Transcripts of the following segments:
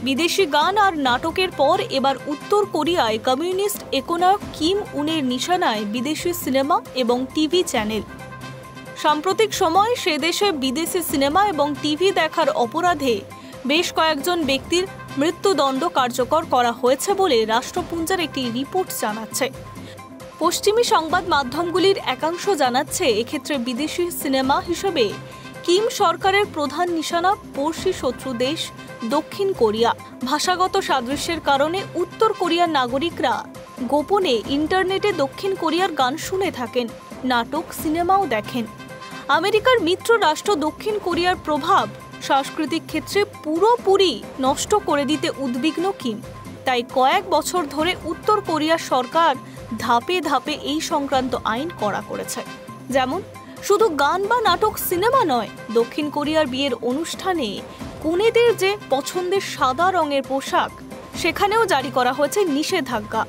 বিদেশি গান আর নাটকের পর এবার উত্তর কোরিয়ায় কমিউনিস্ট একনায়ক কিম উনের নিশানায় বিদেশি সিনেমা এবং টিভি চ্যানেল। সাম্প্রতিক সময়ে সে দেশে বিদেশি সিনেমা এবং টিভি দেখার অপরাধে বেশ কয়েকজন ব্যক্তির মৃত্যুদণ্ড কার্যকর করা হয়েছে বলে রাষ্ট্রপুঞ্জের একটি রিপোর্ট জানাচ্ছে। পশ্চিমী সংবাদ মাধ্যমগুলির একাংশ জানাচ্ছে, এক্ষেত্রে বিদেশি সিনেমা হিসেবে কিম সরকারের প্রধান নিশানা পড়শি শত্রু দেশ দক্ষিণ কোরিয়া। ভাষাগত সাদৃশ্যের কারণে উত্তর কোরিয়ার নাগরিকরা গোপনে ইন্টারনেটে দক্ষিণ কোরিয়ার গান শুনে থাকেন, নাটক সিনেমাও দেখেন। আমেরিকার মিত্র রাষ্ট্র দক্ষিণ কোরিয়ার প্রভাব সাংস্কৃতিক ক্ষেত্রে পুরোপুরি নষ্ট করে দিতে উদ্বিগ্ন কিম। তাই কয়েক বছর ধরে উত্তর কোরিয়ার সরকার ধাপে ধাপে এই সংক্রান্ত আইন কড়া করেছে। যেমন শুধু গান বা নাটক সিনেমা নয়, দক্ষিণ কোরিয়ার বিয়ের অনুষ্ঠানে কনেদের যে পছন্দের সাদা রঙের পোশাক, সেখানেও জারি করা হয়েছে নিষেধাজ্ঞা।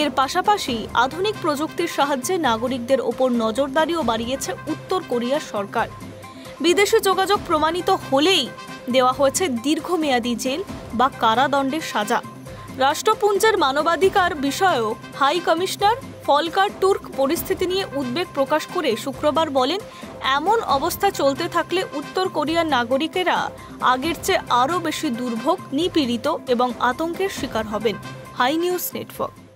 এর পাশাপাশি আধুনিক প্রযুক্তির সাহায্যে নাগরিকদের ওপর নজরদারিও বাড়িয়েছে উত্তর কোরিয়ার সরকার। বিদেশি যোগাযোগ প্রমাণিত হলেই দেওয়া হয়েছে দীর্ঘমেয়াদী জেল বা কারাদণ্ডের সাজা। রাষ্ট্রপুঞ্জের মানবাধিকার বিষয়ক হাই কমিশনার ফলকার তুর্ক পরিস্থিতি নিয়ে উদ্বেগ প্রকাশ করে শুক্রবার বলেন, এমন অবস্থা চলতে থাকলে উত্তর কোরিয়ার নাগরিকেরা আগের চেয়ে আরও বেশি দুর্ভোগ, নিপীড়িত এবং আতঙ্কের শিকার হবেন। Hi news network.